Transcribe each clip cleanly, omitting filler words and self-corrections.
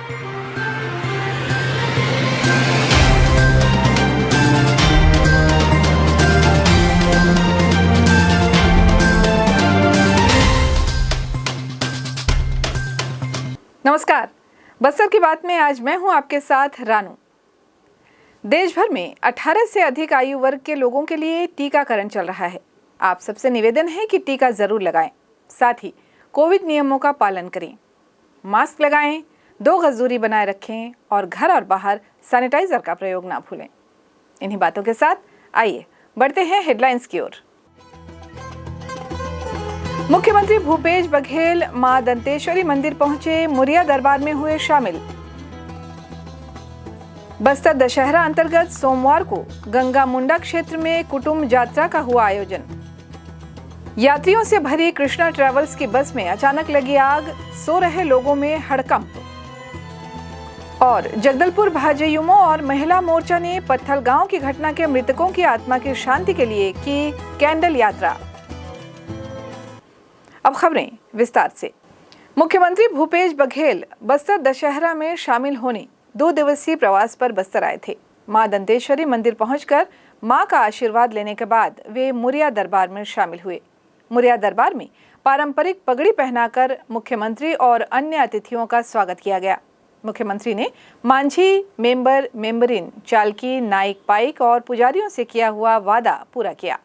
नमस्कार, बस्तर की बात में आज मैं हूं आपके साथ रानू। देश भर में 18 से अधिक आयु वर्ग के लोगों के लिए टीकाकरण चल रहा है। आप सबसे निवेदन है कि टीका जरूर लगाएं, साथ ही कोविड नियमों का पालन करें, मास्क लगाएं, 2 गज दूरी बनाए रखें और घर और बाहर सैनिटाइजर का प्रयोग ना भूलें। इन्हीं बातों के साथ आइए बढ़ते हैं हेडलाइंस की ओर। मुख्यमंत्री भूपेश बघेल मां दंतेश्वरी मंदिर पहुंचे, मुरिया दरबार में हुए शामिल। बस्तर दशहरा अंतर्गत सोमवार को गंगा मुंडा क्षेत्र में कुटुंब यात्रा का हुआ आयोजन। यात्रियों से भरी कृष्णा ट्रैवल्स की बस में अचानक लगी आग, सो रहे लोगों में हड़कंप। और जगदलपुर भाजयुमो और महिला मोर्चा ने पत्थल गांव की घटना के मृतकों की आत्मा की शांति के लिए की कैंडल यात्रा। अब खबरें विस्तार से। मुख्यमंत्री भूपेश बघेल बस्तर दशहरा में शामिल होने 2 दिवसीय प्रवास पर बस्तर आए थे। मां दंतेश्वरी मंदिर पहुंचकर मां का आशीर्वाद लेने के बाद वे मुरिया दरबार में शामिल हुए। मुरिया दरबार में पारंपरिक पगड़ी पहनाकर मुख्यमंत्री और अन्य अतिथियों का स्वागत किया गया। मुख्यमंत्री ने मांझी, मेंबरिन, चालकी, नाइक, पाइक और पुजारियों से किया हुआ वादा पूरा किया।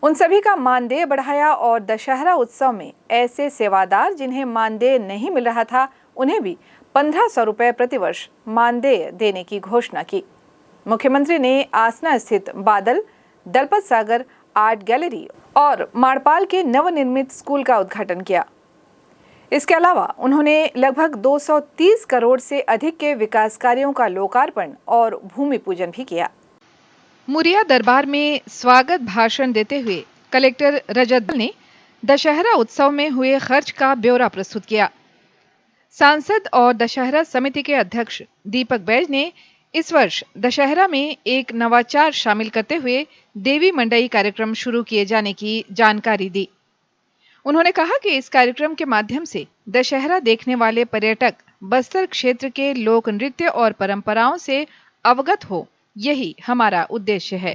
उन सभी का मानदेय बढ़ाया और दशहरा उत्सव में ऐसे सेवादार जिन्हें मानदेय नहीं मिल रहा था, उन्हें भी 1500 रुपए प्रतिवर्ष मानदेय देने की घोषणा की। मुख्यमंत्री ने आसना स्थित बादल, दलपत सागर आर्ट गैलरी और माड़पाल के नवनिर्मित स्कूल का उद्घाटन किया। इसके अलावा उन्होंने लगभग 230 करोड़ से अधिक के विकास कार्यों का लोकार्पण और भूमि पूजन भी किया। मुरिया दरबार में स्वागत भाषण देते हुए कलेक्टर रजत ने दशहरा उत्सव में हुए खर्च का ब्यौरा प्रस्तुत किया। सांसद और दशहरा समिति के अध्यक्ष दीपक बैज ने इस वर्ष दशहरा में एक नवाचार शामिल करते हुए देवी मंडई कार्यक्रम शुरू किए जाने की जानकारी दी। उन्होंने कहा कि इस कार्यक्रम के माध्यम से दशहरा देखने वाले पर्यटक बस्तर क्षेत्र के लोक नृत्य और परंपराओं से अवगत हो, यही हमारा उद्देश्य है।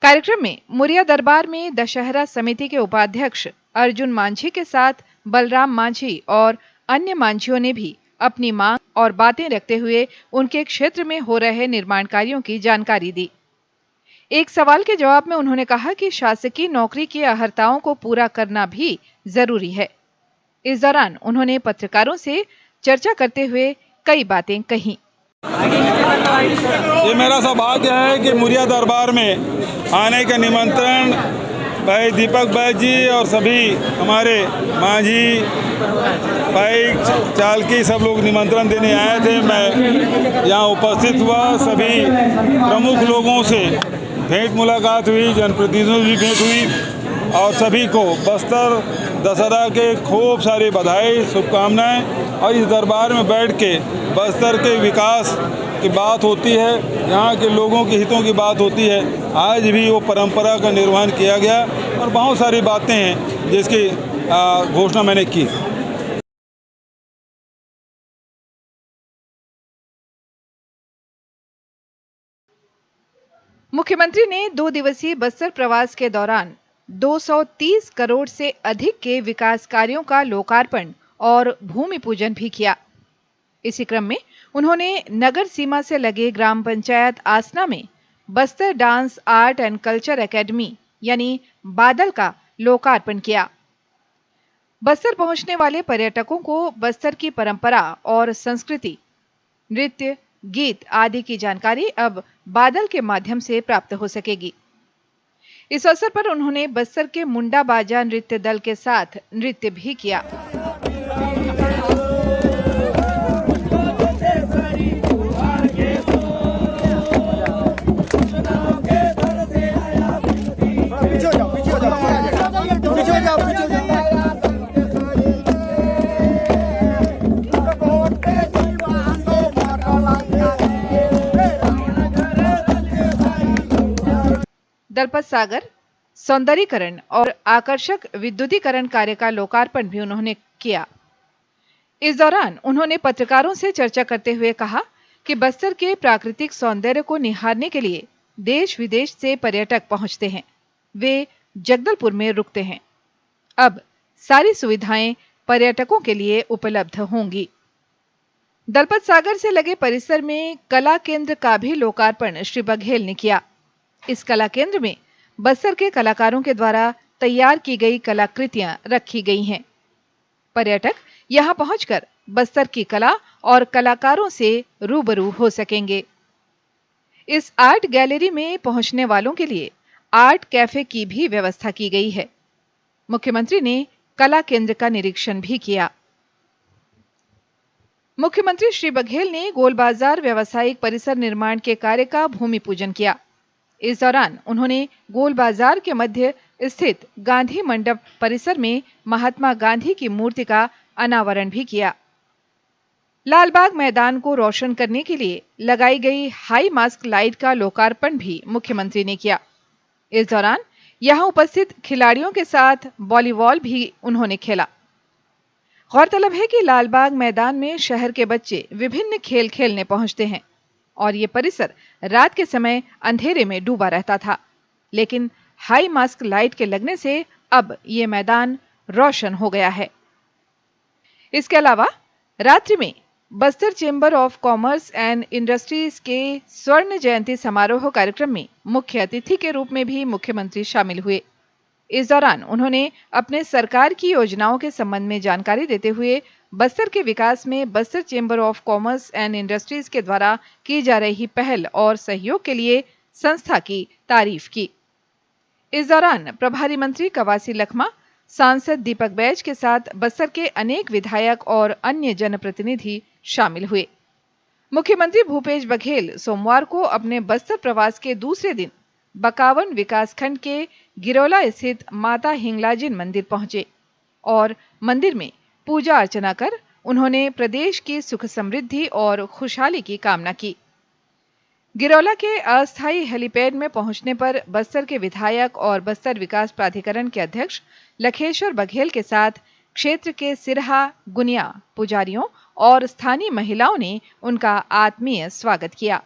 कार्यक्रम में मुरिया दरबार में दशहरा समिति के उपाध्यक्ष अर्जुन मांझी के साथ बलराम मांझी और अन्य मांझियों ने भी अपनी मांग और बातें रखते हुए उनके क्षेत्र में हो रहे निर्माण कार्यों की जानकारी दी। एक सवाल के जवाब में उन्होंने कहा कि शासकीय नौकरी की अहर्ताओं को पूरा करना भी जरूरी है। इस दौरान उन्होंने पत्रकारों से चर्चा करते हुए कई बातें कही। ये मेरा सौभाग्य है कि मुरिया दरबार में आने का निमंत्रण भाई दीपक बैज जी और सभी हमारे मांझी, पाइक, चालकी सब लोग निमंत्रण देने आए थे। मैं यहाँ उपस्थित हुआ। सभी प्रमुख लोगों से भेंट मुलाकात हुई, जनप्रतिनिधियों से भी भेंट हुई और सभी को बस्तर दशहरा के खूब सारी बधाई, शुभकामनाएं। और इस दरबार में बैठ के बस्तर के विकास की बात होती है, यहाँ के लोगों के हितों की बात होती है। आज भी वो परंपरा का निर्वहन किया गया और बहुत सारी बातें हैं जिसकी घोषणा मैंने की। मुख्यमंत्री ने 2 दिवसीय बस्तर प्रवास के दौरान 230 करोड़ से अधिक के विकास कार्यों का लोकार्पण और भूमि पूजन भी किया। इसी क्रम में उन्होंने नगर सीमा से लगे ग्राम पंचायत आसना में Bastar dance art and culture academy यानी बादल का लोकार्पण किया। बस्तर पहुंचने वाले पर्यटकों को बस्तर की परंपरा और संस्कृति, नृत्य, गीत आदि की जानकारी अब बादल के माध्यम से प्राप्त हो सकेगी। इस अवसर पर उन्होंने बस्तर के मुंडा बाजा नृत्य दल के साथ नृत्य भी किया। दलपत सागर सौंदर्यीकरण और आकर्षक विद्युतीकरण कार्य का लोकार्पण भी उन्होंने किया। इस दौरान उन्होंने पत्रकारों से चर्चा करते हुए कहा कि बस्तर के प्राकृतिक सौंदर्य को निहारने के लिए देश विदेश से पर्यटक पहुंचते हैं। वे जगदलपुर में रुकते हैं। अब सारी सुविधाएं पर्यटकों के लिए उपलब्ध होंगी। दलपत सागर से लगे परिसर में कला केंद्र का भी लोकार्पण श्री बघेल ने किया। इस कला केंद्र में बस्तर के कलाकारों के द्वारा तैयार की गई कलाकृतियां रखी गई हैं। पर्यटक यहां पहुंचकर बस्तर की कला और कलाकारों से रूबरू हो सकेंगे। इस आर्ट गैलरी में पहुंचने वालों के लिए आर्ट कैफे की भी व्यवस्था की गई है। मुख्यमंत्री ने कला केंद्र का निरीक्षण भी किया। मुख्यमंत्री श्री बघेल ने गोल बाजार व्यावसायिक परिसर निर्माण के कार्य का भूमि पूजन किया। इस दौरान उन्होंने गोल बाजार के मध्य स्थित गांधी मंडप परिसर में महात्मा गांधी की मूर्ति का अनावरण भी किया। लालबाग मैदान को रोशन करने के लिए लगाई गई हाई मास्क लाइट का लोकार्पण भी मुख्यमंत्री ने किया। इस दौरान यहां उपस्थित खिलाड़ियों के साथ वॉलीबॉल भी उन्होंने खेला। गौरतलब है कि लालबाग मैदान में शहर के बच्चे विभिन्न खेल खेलने पहुंचते हैं और ये परिसर रात के समय अंधेरे में डूबा रहता था, लेकिन हाई मास्क लाइट के लगने से अब ये मैदान रोशन हो गया है। इसके अलावा रात्रि में Bastar chamber of commerce and industries के स्वर्ण जयंती समारोह कार्यक्रम में मुख्य अतिथि के रूप में भी मुख्यमंत्री शामिल हुए। इस दौरान उन्होंने अपने सरकार की योजनाओं के संबंध में जानकारी देते हुए बस्तर के विकास में Bastar chamber of commerce and industries के द्वारा की जा रही पहल और सहयोग के लिए संस्था की तारीफ की। इस दौरान प्रभारी मंत्री कवासी लखमा, सांसद दीपक बैज के साथ बस्तर के अनेक विधायक और अन्य जनप्रतिनिधि शामिल हुए। मुख्यमंत्री भूपेश बघेल सोमवार को अपने बस्तर प्रवास के दूसरे दिन बकावन विकासखंड के गिरोला स्थित माता हिंगलाजिन मंदिर पहुंचे और मंदिर में पूजा अर्चना कर उन्होंने प्रदेश की सुख समृद्धि और खुशहाली की कामना की। गिरौला के अस्थायी हेलीपैड में पहुंचने पर बस्तर के विधायक और बस्तर विकास प्राधिकरण के अध्यक्ष लखेश्वर बघेल के साथ क्षेत्र के सिरहा, गुनिया पुजारियों और स्थानीय महिलाओं ने उनका आत्मीय स्वागत किया।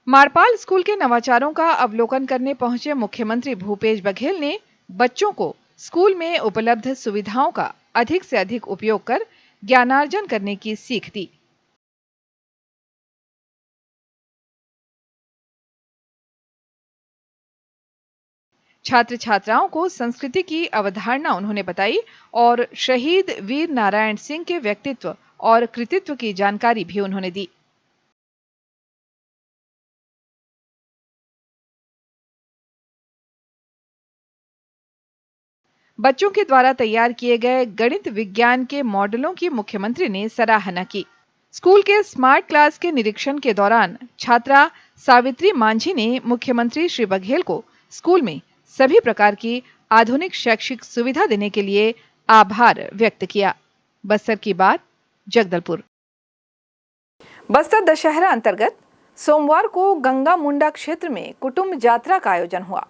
मारपाल स्कूल के नवाचारों का अवलोकन करने पहुंचे मुख्यमंत्री भूपेश बघेल ने बच्चों को स्कूल में उपलब्ध सुविधाओं का अधिक से अधिक उपयोग कर ज्ञानार्जन करने की सीख दी। छात्र छात्राओं को संस्कृति की अवधारणा उन्होंने बताई और शहीद वीर नारायण सिंह के व्यक्तित्व और कृतित्व की जानकारी भी उन्होंने दी। बच्चों के द्वारा तैयार किए गए गणित विज्ञान के मॉडलों की मुख्यमंत्री ने सराहना की। स्कूल के स्मार्ट क्लास के निरीक्षण के दौरान छात्रा सावित्री मांझी ने मुख्यमंत्री श्री बघेल को स्कूल में सभी प्रकार की आधुनिक शैक्षिक सुविधा देने के लिए आभार व्यक्त किया। बस्तर की बात, जगदलपुर। बस्तर दशहरा अंतर्गत सोमवार को गंगा मुंडा क्षेत्र में कुटुंब यात्रा का आयोजन हुआ।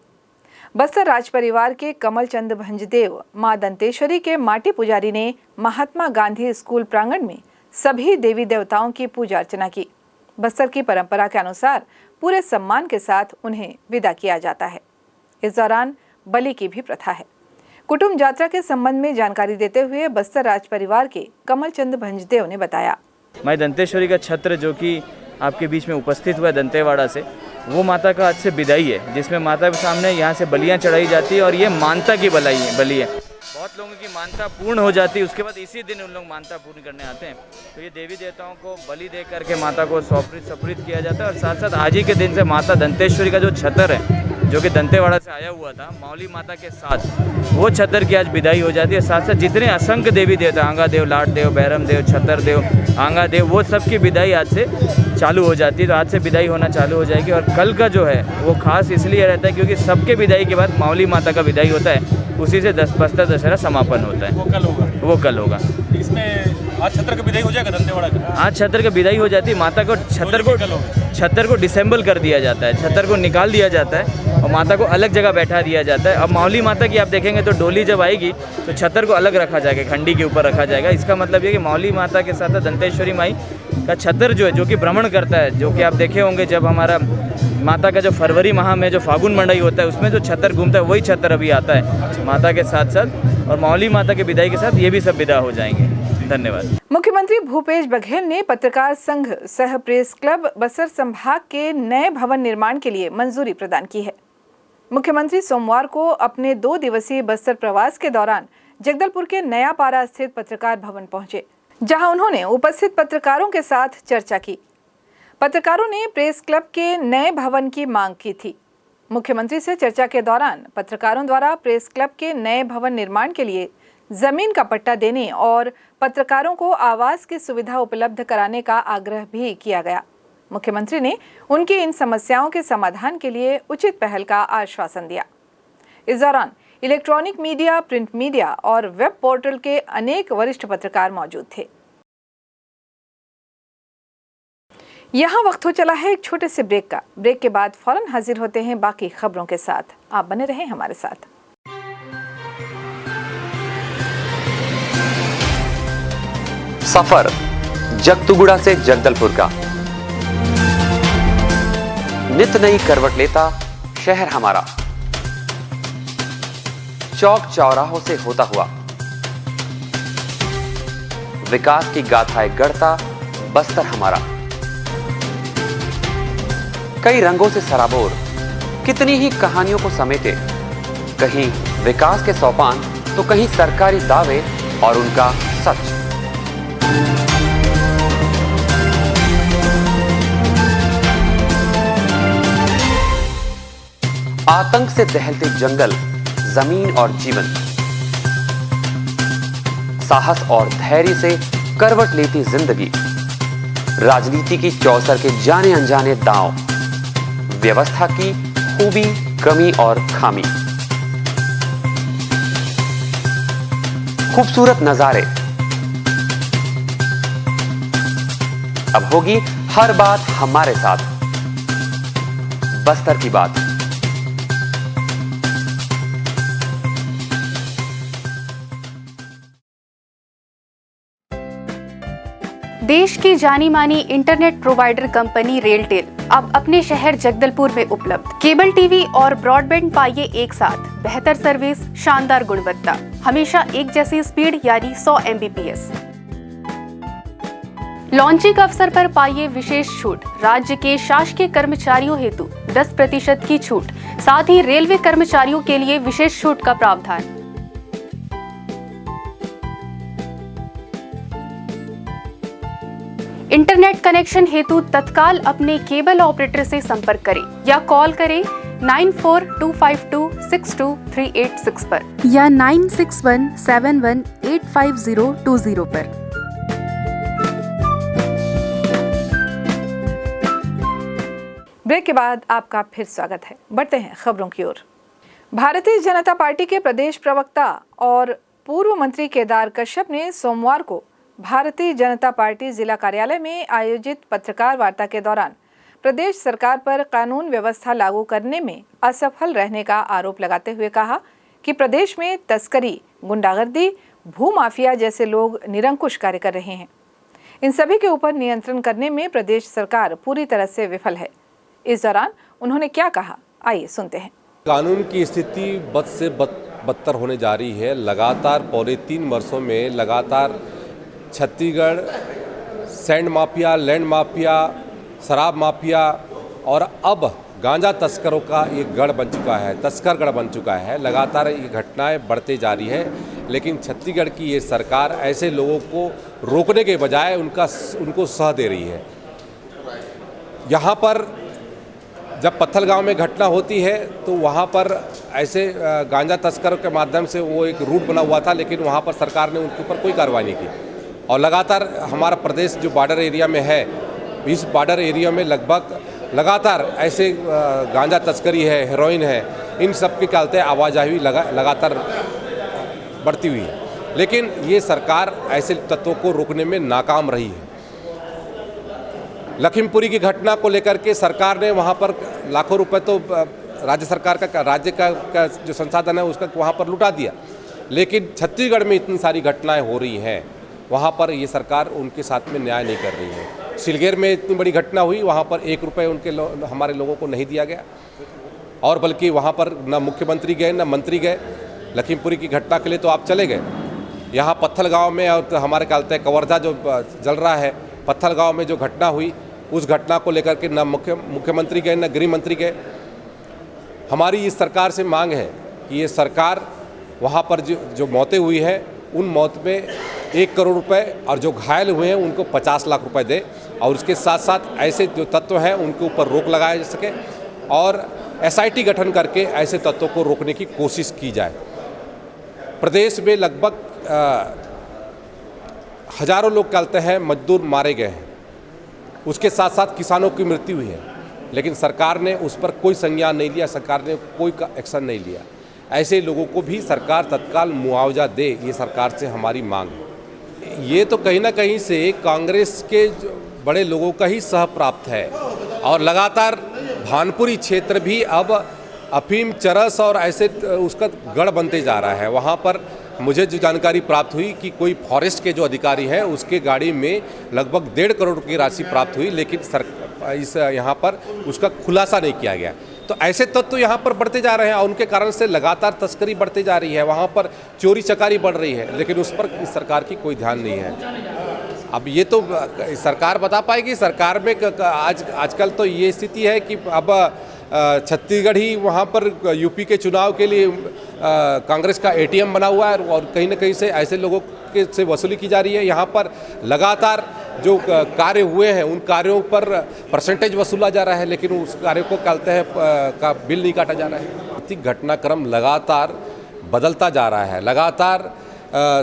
बस्तर राज परिवार के कमल चंद भंजदेव मां दंतेश्वरी के माटी पुजारी ने महात्मा गांधी स्कूल प्रांगण में सभी देवी देवताओं की पूजा अर्चना की। बस्तर की परंपरा के अनुसार पूरे सम्मान के साथ उन्हें विदा किया जाता है। इस दौरान बलि की भी प्रथा है। कुटुंब यात्रा के संबंध में जानकारी देते हुए बस्तर राज परिवार के कमल चंद भंजदेव ने बताया, मां दंतेश्वरी का छत्र जो कि आपके बीच में उपस्थित हुआ है दंतेवाड़ा से, वो माता का आज से विदाई है, जिसमें माता के सामने यहाँ से बलियाँ चढ़ाई जाती है और ये मानता की बलि है। बहुत लोगों की मानता पूर्ण हो जाती है, उसके बाद इसी दिन उन लोग मानता पूर्ण करने आते हैं। तो ये देवी देवताओं को बलि दे करके माता को समर्पित किया जाता है। और साथ साथ आज ही के दिन से माता दंतेश्वरी का जो छतर है, जो कि दंतेवाड़ा से आया हुआ था मौली माता के साथ, वो छतर की आज विदाई हो जाती है। साथ साथ जितने असंख्य देवी देवता, आंगा देव, लाट देव, बैरम देव, छतर देव, आंगा देव, वो सब की विदाई आज से चालू हो जाती है। तो आज से विदाई होना चालू हो जाएगी। और कल का जो है वो खास इसलिए रहता है क्योंकि सबके विदाई के बाद मौली माता का विदाई होता है। उसी से बस्तर दशहरा समापन होता है। वो कल होगा। इसमें आज छत्र का विदाई हो जाएगा दंतेवाड़ा का? आज छत्र की विदाई हो जाती है। माता को छत्र को डिसेंबल कर दिया जाता है, छत्र को निकाल दिया जाता है और माता को अलग जगह बैठा दिया जाता है। अब मावली माता की आप देखेंगे तो डोली जब आएगी तो छत्र को अलग रखा जाएगा, खंडी के ऊपर रखा जाएगा। इसका मतलब ये कि मावली माता के साथ दंतेश्वरी माई का छत्र जो है, जो कि भ्रमण करता है, जो कि आप देखे होंगे जब हमारा माता का जो फरवरी माह में जो फागुन मंडई होता है उसमें जो छत्र घूमता है वही छत्र अभी आता है माता के साथ साथ। और मावली माता के विदाई के साथ ये भी सब विदा हो जाएंगे। धन्यवाद। मुख्यमंत्री भूपेश बघेल ने पत्रकार संघ सह प्रेस क्लब बस्तर संभाग के नए भवन निर्माण के लिए मंजूरी प्रदान की है। मुख्यमंत्री सोमवार को अपने 2 दिवसीय बस्तर प्रवास के दौरान जगदलपुर के नया पारा स्थित पत्रकार भवन पहुंचे, जहां उन्होंने उपस्थित पत्रकारों के साथ चर्चा की। पत्रकारों ने प्रेस क्लब के नए भवन की मांग की थी। मुख्यमंत्री से चर्चा के दौरान पत्रकारों द्वारा प्रेस क्लब के नए भवन निर्माण के लिए जमीन का पट्टा देने और पत्रकारों को आवास की सुविधा उपलब्ध कराने का आग्रह भी किया गया। मुख्यमंत्री ने उनकी इन समस्याओं के समाधान के लिए उचित पहल का आश्वासन दिया। इस दौरान इलेक्ट्रॉनिक मीडिया, प्रिंट मीडिया और वेब पोर्टल के अनेक वरिष्ठ पत्रकार मौजूद थे। यहाँ वक्त हो चला है एक छोटे से ब्रेक का। ब्रेक के बाद फौरन हाजिर होते हैं बाकी खबरों के साथ। आप बने रहें हमारे साथ। सफर जगतुगुड़ा से जगदलपुर का, नित नई करवट लेता शहर हमारा, चौक चौराहों से होता हुआ विकास की गाथाएं गढ़ता बस्तर हमारा। कई रंगों से सराबोर कितनी ही कहानियों को समेटे, कहीं विकास के सोपान तो कहीं सरकारी दावे और उनका सच। आतंक से दहलते जंगल, जमीन और जीवन, साहस और धैर्य से करवट लेती जिंदगी, राजनीति की चौसर के जाने अनजाने दांव, व्यवस्था की खूबी, कमी और खामी, खूबसूरत नजारे। अब होगी हर बात हमारे साथ, बस्तर की बात। देश की जानी मानी इंटरनेट प्रोवाइडर कंपनी रेलटेल अब अपने शहर जगदलपुर में उपलब्ध। केबल टीवी और ब्रॉडबैंड पाइए एक साथ, बेहतर सर्विस, शानदार गुणवत्ता, हमेशा एक जैसी स्पीड यानी 100 Mbps। लॉन्चिंग अवसर पर पाइए विशेष छूट, राज्य के शासकीय कर्मचारियों हेतु 10% की छूट, साथ ही रेलवे कर्मचारियों के लिए विशेष छूट का प्रावधान। इंटरनेट कनेक्शन हेतु तत्काल अपने केबल ऑपरेटर से संपर्क करें या कॉल करें 9425262386 पर या 9617185020 पर। ब्रेक के बाद आपका फिर स्वागत है। बढ़ते हैं खबरों की ओर। भारतीय जनता पार्टी के प्रदेश प्रवक्ता और पूर्व मंत्री केदार कश्यप ने सोमवार को भारतीय जनता पार्टी जिला कार्यालय में आयोजित पत्रकार वार्ता के दौरान प्रदेश सरकार पर कानून व्यवस्था लागू करने में असफल रहने का आरोप लगाते हुए कहा कि प्रदेश में तस्करी, गुंडागर्दी, भूमाफिया जैसे लोग निरंकुश कार्य कर रहे हैं। इन सभी के ऊपर नियंत्रण करने में प्रदेश सरकार पूरी तरह से विफल है। इस दौरान उन्होंने क्या कहा, आइए सुनते हैं। कानून की स्थिति बद से बदतर होने जा रही है। लगातार पौने 3 वर्षों में लगातार Chhattisgarh sand mafia, land mafia, शराब माफिया और अब गांजा तस्करों का एक गढ़ बन चुका है, तस्कर गढ़ बन चुका है। लगातार ये घटनाएं बढ़ते जा रही है, लेकिन छत्तीसगढ़ की ये सरकार ऐसे लोगों को रोकने के बजाय उनको सह दे रही है। यहाँ पर जब पत्थलगांव में घटना होती है तो वहाँ पर ऐसे गांजा तस्करों के माध्यम से वो एक रूट बना हुआ था, लेकिन वहाँ पर सरकार ने उनके ऊपर कोई कार्रवाई नहीं की। और लगातार हमारा प्रदेश जो बॉर्डर एरिया में है, इस बॉर्डर एरिया में लगभग लगातार ऐसे गांजा तस्करी है, हेरोइन है, इन सब के चलते आवाजाही लगातार बढ़ती हुई है। लेकिन ये सरकार ऐसे तत्वों को रोकने में नाकाम रही है। लखीमपुरी की घटना को लेकर के सरकार ने वहाँ पर लाखों रुपए तो राज्य सरकार का राज्य का जो संसाधन है उसका वहाँ पर लुटा दिया, लेकिन छत्तीसगढ़ में इतनी सारी घटनाएं हो रही हैं, वहाँ पर ये सरकार उनके साथ में न्याय नहीं कर रही है। सिलगेर में इतनी बड़ी घटना हुई, वहाँ पर 1 रुपये हमारे लोगों को नहीं दिया गया, और बल्कि वहाँ पर न मुख्यमंत्री गए न मंत्री गए। लखीमपुरी की घटना के लिए तो आप चले गए। यहाँ पत्थल गाँव में और हमारे कहते हैं कवर्धा जो जल रहा है, पत्थल गाँव में जो घटना हुई, उस घटना को लेकर के न मुख्यमंत्री गए न गृह मंत्री गए। हमारी इस सरकार से मांग है कि ये सरकार वहाँ पर जो मौतें हुई हैं उन मौत में 1 करोड़ रुपए और जो घायल हुए हैं उनको 50 लाख रुपए दे, और उसके साथ साथ ऐसे जो तत्व हैं उनके ऊपर रोक लगाया जा सके और SIT गठन करके ऐसे तत्वों को रोकने की कोशिश की जाए। प्रदेश में लगभग हजारों लोग कहते हैं मजदूर मारे गए हैं, उसके साथ साथ किसानों की मृत्यु हुई है, लेकिन सरकार ने उस पर कोई संज्ञान नहीं लिया, सरकार ने कोई एक्शन नहीं लिया। ऐसे लोगों को भी सरकार तत्काल मुआवजा दे, ये सरकार से हमारी मांग है। ये तो कहीं ना कहीं से कांग्रेस के बड़े लोगों का ही सह प्राप्त है, और लगातार भानपुरी क्षेत्र भी अब अफीम, चरस और ऐसे उसका गढ़ बनते जा रहा है। वहाँ पर मुझे जो जानकारी प्राप्त हुई कि कोई फॉरेस्ट के जो अधिकारी हैं उसके गाड़ी में लगभग 1.5 करोड़ की राशि प्राप्त हुई, लेकिन इस यहाँ पर उसका खुलासा नहीं किया गया। तो ऐसे तत्व यहाँ पर बढ़ते जा रहे हैं और उनके कारण से लगातार तस्करी बढ़ती जा रही है, वहाँ पर चोरी चकारी बढ़ रही है, लेकिन उस पर इस सरकार की कोई ध्यान नहीं है। अब ये तो सरकार बता पाएगी। सरकार में आजकल तो ये स्थिति है कि अब छत्तीसगढ़ ही वहाँ पर यूपी के चुनाव के लिए कांग्रेस का ATM बना हुआ है, और कहीं ना कहीं से ऐसे लोगों के से वसूली की जा रही है। यहाँ पर लगातार जो कार्य हुए हैं उन कार्यों पर परसेंटेज वसूला जा रहा है, लेकिन उस कार्य को कहते हैं का बिल नहीं काटा जा रहा है। घटनाक्रम लगातार बदलता जा रहा है। लगातार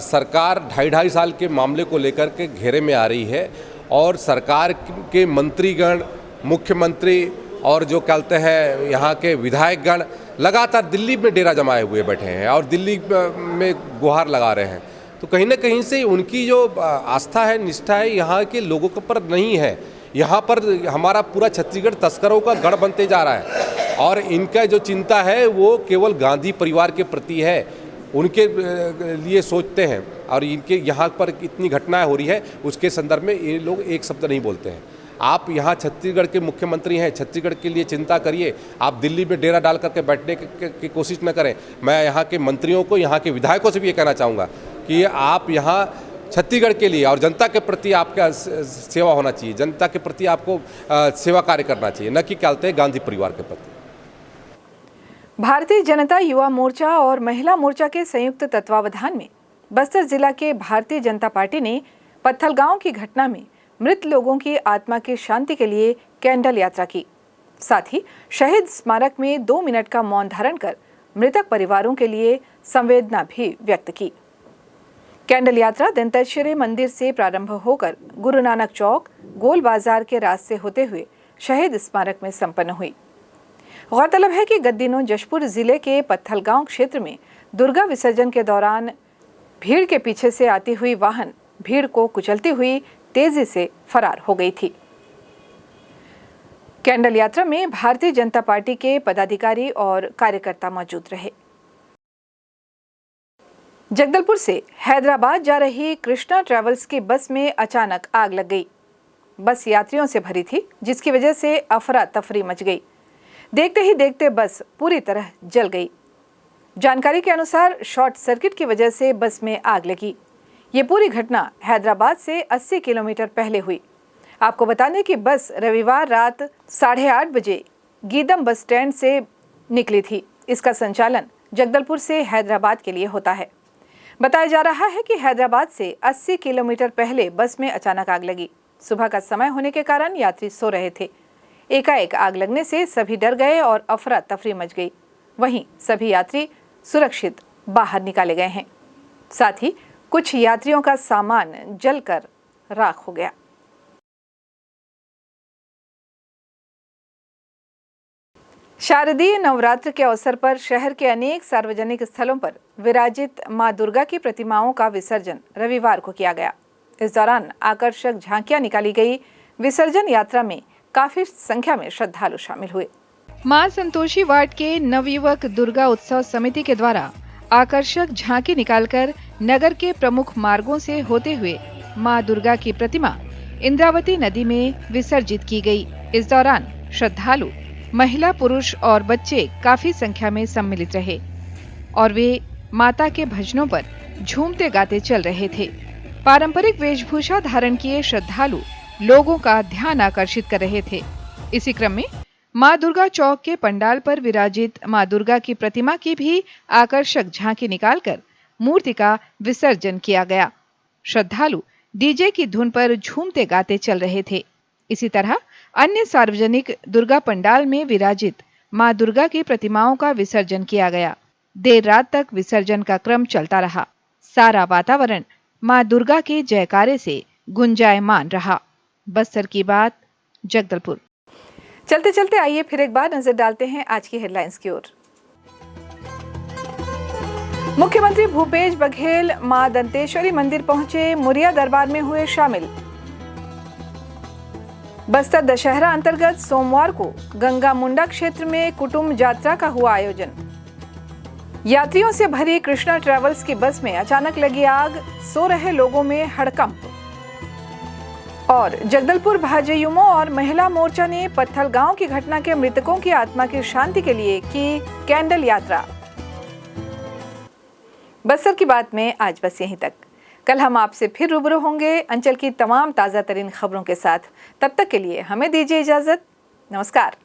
सरकार 2.5 साल के मामले को लेकर के घेरे में आ रही है, और सरकार के मंत्रीगण, मुख्यमंत्री और जो कहते हैं यहाँ के विधायकगण लगातार दिल्ली में डेरा जमाए हुए बैठे हैं और दिल्ली में गुहार लगा रहे हैं। तो कहीं ना कहीं से उनकी जो आस्था है, निष्ठा है, यहाँ के लोगों के पर नहीं है। यहाँ पर हमारा पूरा छत्तीसगढ़ तस्करों का गढ़ बनते जा रहा है, और इनका जो चिंता है वो केवल गांधी परिवार के प्रति है, उनके लिए सोचते हैं। और इनके यहाँ पर इतनी घटनाएं हो रही है उसके संदर्भ में ये लोग एक शब्द नहीं बोलते हैं। आप यहाँ छत्तीसगढ़ के मुख्यमंत्री हैं, छत्तीसगढ़ के लिए चिंता करिए, आप दिल्ली में डेरा डाल करके बैठने की कोशिश न करें। मैं यहाँ के मंत्रियों को, यहाँ के विधायकों से भी ये कहना चाहूँगा कि आप यहाँ छत्तीसगढ़ के लिए और जनता के प्रति आपका सेवा होना चाहिए, जनता के प्रति आपको सेवा कार्य करना चाहिए, न कि कहते हैं गांधी परिवार के प्रति। भारतीय जनता युवा मोर्चा और महिला मोर्चा के संयुक्त तत्वावधान में बस्तर जिला के भारतीय जनता पार्टी ने पत्थलगांव की घटना में मृत लोगों की आत्मा की शांति के लिए कैंडल यात्रा की। साथ ही शहीद स्मारक में 2 मिनट का मौन धारण कर मृतक परिवारों के लिए संवेदना भी व्यक्त की। कैंडल यात्रा दंतेश्वरी मंदिर से प्रारंभ होकर गुरु नानक चौक, गोल बाजार के रास्ते होते हुए शहीद स्मारक में संपन्न हुई। गौरतलब है कि गत दिनों जशपुर जिले के पत्थलगांव क्षेत्र में दुर्गा विसर्जन के दौरान भीड़ के पीछे से आती हुई वाहन भीड़ को कुचलती हुई तेजी से फरार हो गई थी। कैंडल यात्रा में भारतीय जनता पार्टी के पदाधिकारी और कार्यकर्ता मौजूद रहे। जगदलपुर से हैदराबाद जा रही कृष्णा ट्रैवल्स की बस में अचानक आग लग गई। बस यात्रियों से भरी थी, जिसकी वजह से अफरा तफरी मच गई। देखते ही देखते बस पूरी तरह जल गई। जानकारी के अनुसार शॉर्ट सर्किट की वजह से बस में आग लगी। ये पूरी घटना हैदराबाद से 80 किलोमीटर पहले हुई। आपको बता दें कि बस रविवार रात 8:30 बजे गीदम बस स्टैंड से निकली थी। इसका संचालन जगदलपुर से हैदराबाद के लिए होता है। बताया जा रहा है कि हैदराबाद से 80 किलोमीटर पहले बस में अचानक आग लगी। सुबह का समय होने के कारण यात्री सो रहे थे। एकाएक आग लगने से सभी डर गए और अफरा तफरी मच गई। वहीं सभी यात्री सुरक्षित बाहर निकाले गए हैं। साथ ही कुछ यात्रियों का सामान जलकर राख हो गया। शारदीय नवरात्र के अवसर पर शहर के अनेक सार्वजनिक स्थलों पर विराजित मां दुर्गा की प्रतिमाओं का विसर्जन रविवार को किया गया। इस दौरान आकर्षक झांकियां निकाली गई। विसर्जन यात्रा में काफी संख्या में श्रद्धालु शामिल हुए। मां संतोषी वार्ड के नवयुवक दुर्गा उत्सव समिति के द्वारा आकर्षक झांकी निकालकर नगर के प्रमुख मार्गों से होते हुए मां दुर्गा की प्रतिमा इंद्रावती नदी में विसर्जित की गई। इस दौरान श्रद्धालु, महिला, पुरुष और बच्चे काफी संख्या में सम्मिलित रहे और वे माता के भजनों पर झूमते गाते चल रहे थे। पारंपरिक वेशभूषा धारण किए श्रद्धालु लोगों का ध्यान आकर्षित कर रहे थे। इसी क्रम में मां दुर्गा चौक के पंडाल पर विराजित मां दुर्गा की प्रतिमा की भी आकर्षक झांकी निकालकर मूर्ति का विसर्जन किया गया। श्रद्धालु डीजे की धुन पर झूमते गाते चल रहे थे। इसी तरह अन्य सार्वजनिक दुर्गा पंडाल में विराजित मां दुर्गा की प्रतिमाओं का विसर्जन किया गया। देर रात तक विसर्जन का क्रम चलता रहा। सारा वातावरण मां दुर्गा के जयकारे से गुंजायमान रहा। बस्तर की बात, जगदलपुर। चलते चलते आइए फिर एक बार नजर डालते हैं आज की हेडलाइंस की ओर। मुख्यमंत्री भूपेश बघेल मां दंतेश्वरी मंदिर पहुंचे, मुरिया दरबार में हुए शामिल। बस्तर दशहरा अंतर्गत सोमवार को गंगा मुंडा क्षेत्र में कुटुंब यात्रा का हुआ आयोजन। यात्रियों से भरी कृष्णा ट्रैवल्स की बस में अचानक लगी आग, सो रहे लोगों में हड़कंप। और जगदलपुर भाजयुमो और महिला मोर्चा ने पत्थल गांव की घटना के मृतकों की आत्मा की शांति के लिए की कैंडल यात्रा। बस्तर की बात में आज बस यहीं तक। कल हम आपसे फिर रूबरू होंगे अंचल की तमाम ताज़ा तरीन खबरों के साथ। तब तक के लिए हमें दीजिए इजाजत। नमस्कार।